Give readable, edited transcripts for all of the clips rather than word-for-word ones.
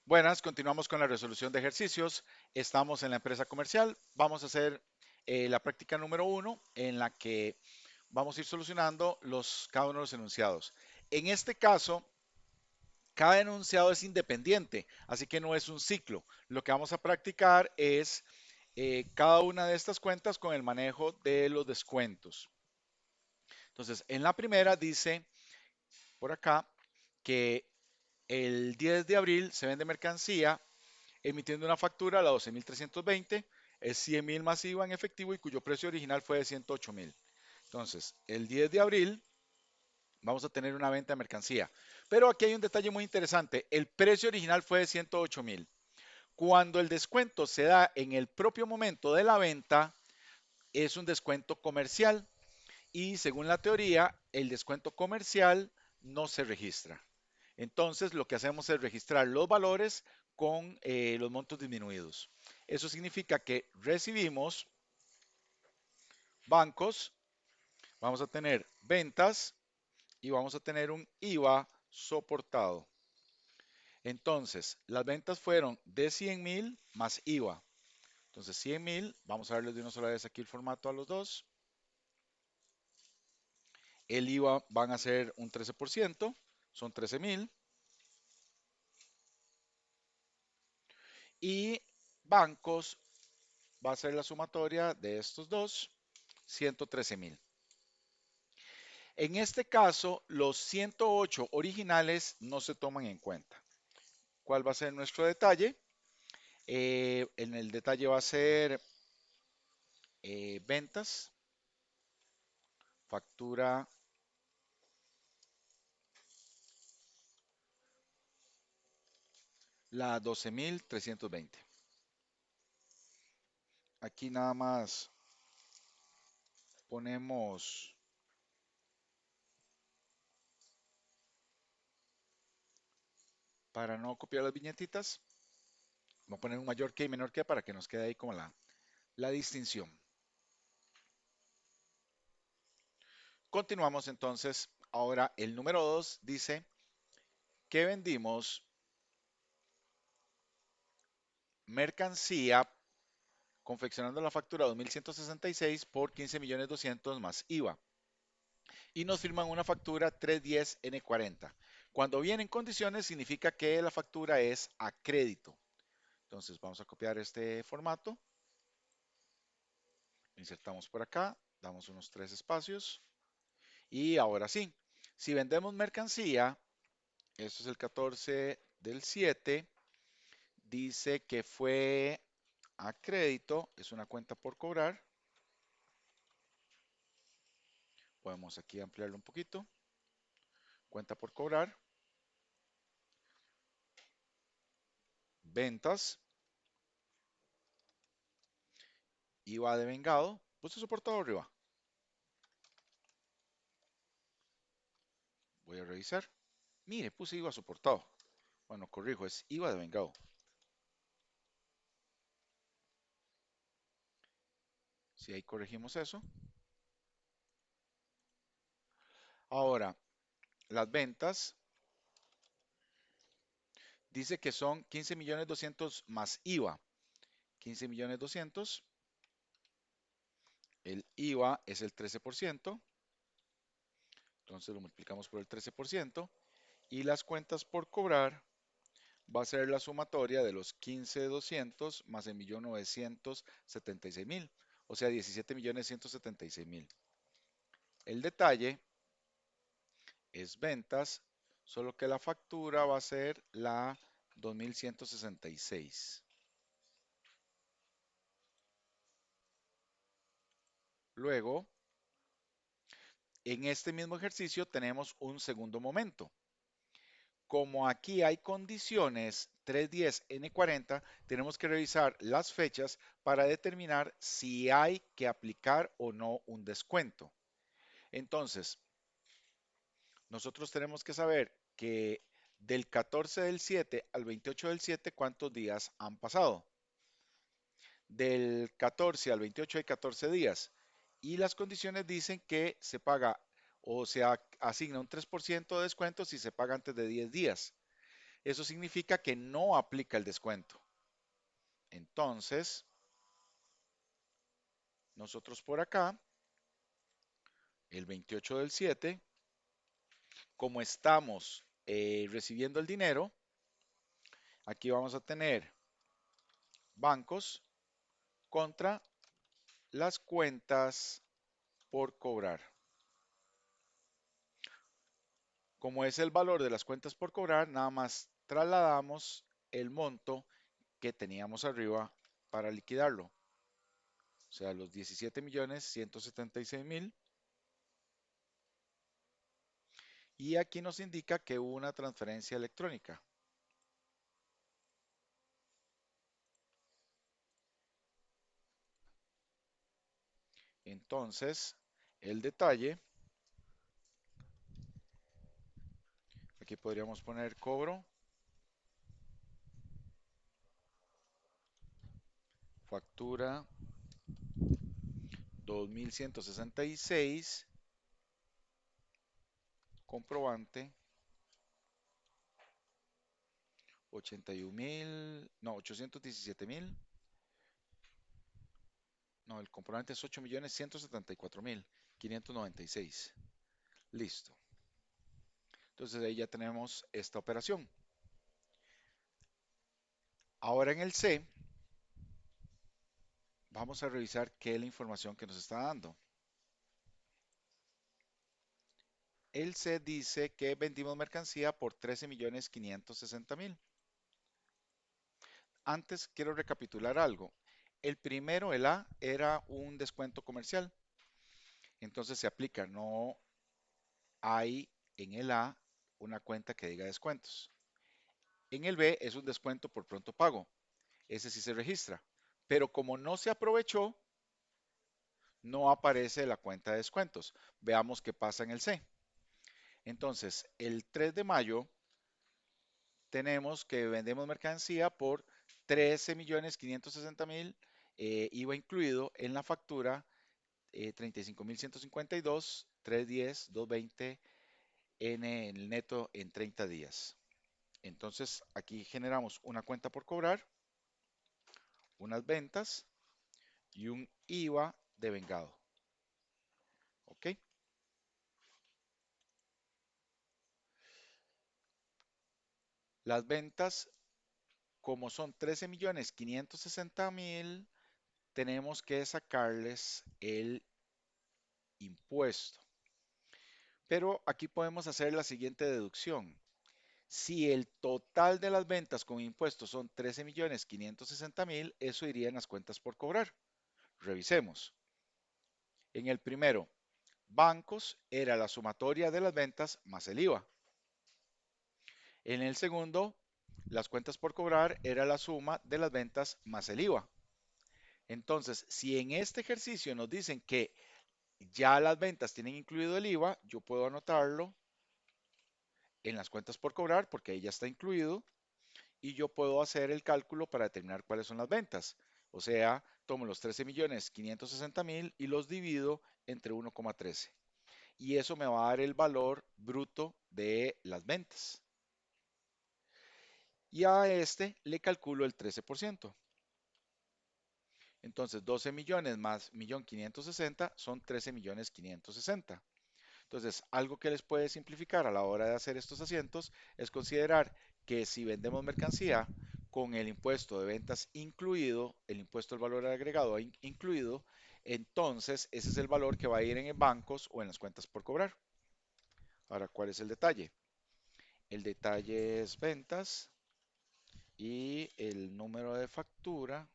Buenas, continuamos con la resolución de ejercicios. Estamos en la empresa comercial. Vamos a hacer la práctica número uno en la que vamos a ir solucionando cada uno de los enunciados. En este caso, cada enunciado es independiente, así que no es un ciclo. Lo que vamos a practicar es cada una de estas cuentas con el manejo de los descuentos. Entonces, en la primera dice por acá que el 10 de abril se vende mercancía emitiendo una factura a la 12.320, es 100.000 masiva en efectivo y cuyo precio original fue de 108.000. Entonces, el 10 de abril vamos a tener una venta de mercancía. Pero aquí hay un detalle muy interesante. El precio original fue de 108.000. Cuando el descuento se da en el propio momento de la venta, es un descuento comercial y según la teoría, el descuento comercial no se registra. Entonces, lo que hacemos es registrar los valores con los montos disminuidos. Eso significa que recibimos bancos, vamos a tener ventas y vamos a tener un IVA soportado. Entonces, las ventas fueron de 100.000 más IVA. Entonces, 100.000, vamos a darles de una sola vez aquí el formato a los dos. El IVA van a ser un 13%, son 13.000. Y bancos va a ser la sumatoria de estos dos, 113.000. En este caso, los 108 originales no se toman en cuenta. ¿Cuál va a ser nuestro detalle? En el detalle va a ser ventas, factura la 12.320. Aquí nada más ponemos para no copiar las viñetitas, voy a poner un mayor que y menor que para que nos quede ahí como la distinción. Continuamos entonces. Ahora el número 2 dice que vendimos mercancía confeccionando la factura 2.166 por 15.200.000 más IVA. Y nos firman una factura 310N40. Cuando viene en condiciones significa que la factura es a crédito. Entonces vamos a copiar este formato, insertamos por acá, damos unos 3 espacios y ahora sí, si vendemos mercancía, esto es el 14 del 7, dice que fue a crédito, es una cuenta por cobrar. Podemos aquí ampliarlo un poquito. Cuenta por cobrar. Ventas. IVA de vengado. Puse soportado arriba. Voy a revisar. Mire, puse IVA soportado. Bueno, corrijo, es IVA de vengado. Si ahí corregimos eso. Ahora, las ventas. Dice que son 15.200.000 más IVA. 15.200.000. El IVA es el 13%. Entonces lo multiplicamos por el 13%. Y las cuentas por cobrar va a ser la sumatoria de los 15.200 más el 1.976.000. O sea, 17.176.000. El detalle es ventas, solo que la factura va a ser la 2.166. Luego, en este mismo ejercicio tenemos un segundo momento. Como aquí hay condiciones 310N40, tenemos que revisar las fechas para determinar si hay que aplicar o no un descuento. Entonces, nosotros tenemos que saber que del 14 del 7 al 28 del 7, ¿cuántos días han pasado? Del 14 al 28 hay 14 días. Y las condiciones dicen que se paga o se asigna un 3% de descuento si se paga antes de 10 días. Eso significa que no aplica el descuento. Entonces, nosotros por acá, el 28 del 7, como estamos recibiendo el dinero, aquí vamos a tener bancos contra las cuentas por cobrar. Como es el valor de las cuentas por cobrar, nada más trasladamos el monto que teníamos arriba para liquidarlo. O sea, los 17.176.000. Y aquí nos indica que hubo una transferencia electrónica. Entonces, el detalle, aquí podríamos poner cobro, factura 2166, comprobante 81.000, no, 817.000, no, el comprobante es 8.174.596. Listo. Entonces ahí ya tenemos esta operación. Ahora en el C, vamos a revisar qué es la información que nos está dando. El C dice que vendimos mercancía por 13.560.000. Antes quiero recapitular algo. El primero, el A, era un descuento comercial. Entonces se aplica, no hay en el A una cuenta que diga descuentos. En el B es un descuento por pronto pago. Ese sí se registra. Pero como no se aprovechó, no aparece la cuenta de descuentos. Veamos qué pasa en el C. Entonces, el 3 de mayo tenemos que vendemos mercancía por 13.560.000, IVA incluido en la factura 35.152, 310, 220 en el neto en 30 días. Entonces, aquí generamos una cuenta por cobrar, unas ventas y un IVA de vengado. ¿Ok? Las ventas, como son 13.560.000, tenemos que sacarles el impuesto. Pero aquí podemos hacer la siguiente deducción. Si el total de las ventas con impuestos son 13.560.000, eso iría en las cuentas por cobrar. Revisemos. En el primero, bancos era la sumatoria de las ventas más el IVA. En el segundo, las cuentas por cobrar era la suma de las ventas más el IVA. Entonces, si en este ejercicio nos dicen que ya las ventas tienen incluido el IVA, yo puedo anotarlo en las cuentas por cobrar porque ahí ya está incluido y yo puedo hacer el cálculo para determinar cuáles son las ventas. O sea, tomo los 13.560.000 y los divido entre 1,13. Y eso me va a dar el valor bruto de las ventas. Y a este le calculo el 13%. Entonces, 12 millones más 1.560.000 son 13.560.000. Entonces, algo que les puede simplificar a la hora de hacer estos asientos es considerar que si vendemos mercancía con el impuesto de ventas incluido, el impuesto al valor agregado incluido, entonces ese es el valor que va a ir en bancos o en las cuentas por cobrar. Ahora, ¿cuál es el detalle? El detalle es ventas y el número de factura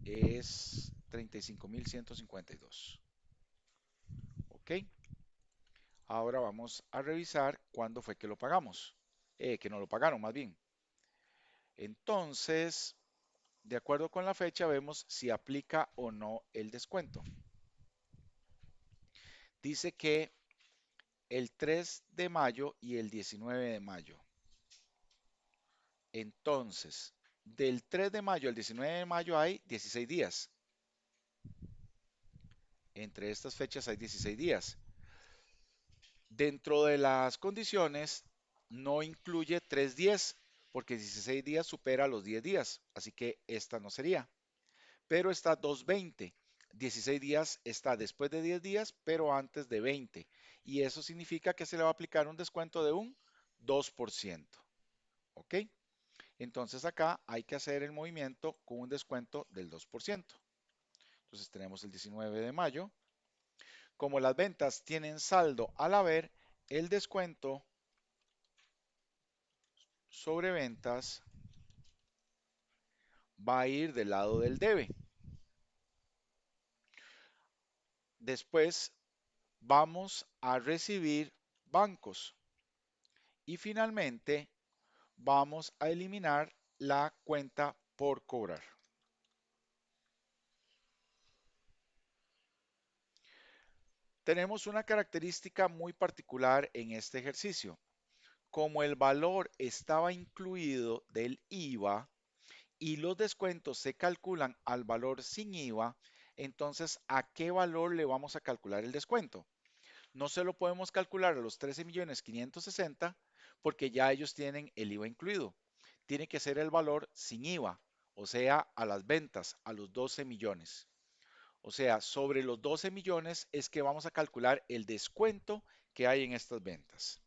es 35.152. ¿Ok? Ahora vamos a revisar cuándo fue que lo pagamos, que no lo pagaron más bien. Entonces, de acuerdo con la fecha, vemos si aplica o no el descuento. Dice que el 3 de mayo y el 19 de mayo. Entonces, del 3 de mayo al 19 de mayo hay 16 días. Entre estas fechas hay 16 días. Dentro de las condiciones no incluye 3 días, porque 16 días supera los 10 días, así que esta no sería. Pero está 220. 16 días está después de 10 días, pero antes de 20. Y eso significa que se le va a aplicar un descuento de un 2%. ¿Ok? Entonces acá hay que hacer el movimiento con un descuento del 2%. Entonces tenemos el 19 de mayo. Como las ventas tienen saldo al haber, el descuento sobre ventas va a ir del lado del debe. Después vamos a recibir bancos. Y finalmente vamos a eliminar la cuenta por cobrar. Tenemos una característica muy particular en este ejercicio. Como el valor estaba incluido del IVA y los descuentos se calculan al valor sin IVA, entonces ¿a qué valor le vamos a calcular el descuento? No se lo podemos calcular a los 13.560.000 porque ya ellos tienen el IVA incluido. Tiene que ser el valor sin IVA, o sea, a las ventas, a los 12 millones. O sea, sobre los 12 millones es que vamos a calcular el descuento que hay en estas ventas.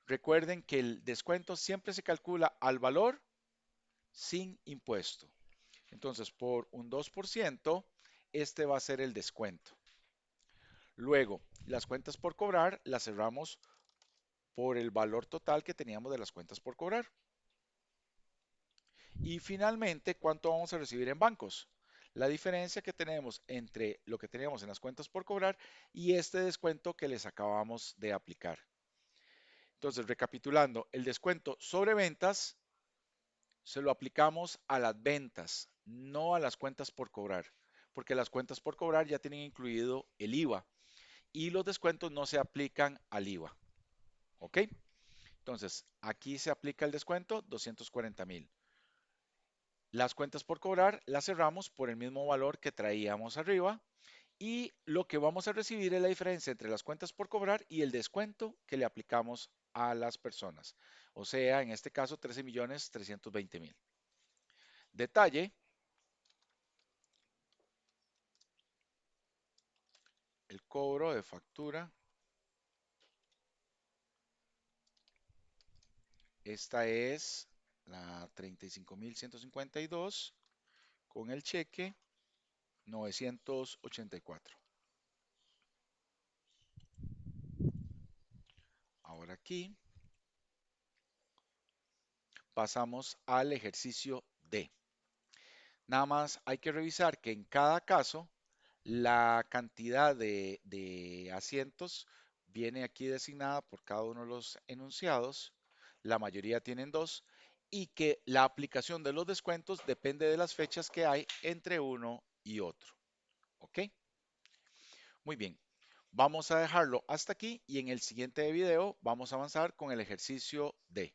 Recuerden que el descuento siempre se calcula al valor sin impuesto. Entonces, por un 2%, este va a ser el descuento. Luego, las cuentas por cobrar las cerramos por el valor total que teníamos de las cuentas por cobrar. Y finalmente, ¿cuánto vamos a recibir en bancos? La diferencia que tenemos entre lo que teníamos en las cuentas por cobrar y este descuento que les acabamos de aplicar. Entonces, recapitulando, el descuento sobre ventas se lo aplicamos a las ventas, no a las cuentas por cobrar, porque las cuentas por cobrar ya tienen incluido el IVA y los descuentos no se aplican al IVA. ¿Ok? Entonces, aquí se aplica el descuento 240.000. Las cuentas por cobrar las cerramos por el mismo valor que traíamos arriba y lo que vamos a recibir es la diferencia entre las cuentas por cobrar y el descuento que le aplicamos a las personas. O sea, en este caso 13.320.000. Detalle, el cobro de factura. Esta es la 35.152 con el cheque 984. Ahora aquí pasamos al ejercicio D. Nada más hay que revisar que en cada caso la cantidad de asientos viene aquí designada por cada uno de los enunciados. La mayoría tienen dos y que la aplicación de los descuentos depende de las fechas que hay entre uno y otro. ¿Ok? Muy bien. Vamos a dejarlo hasta aquí y en el siguiente video vamos a avanzar con el ejercicio D.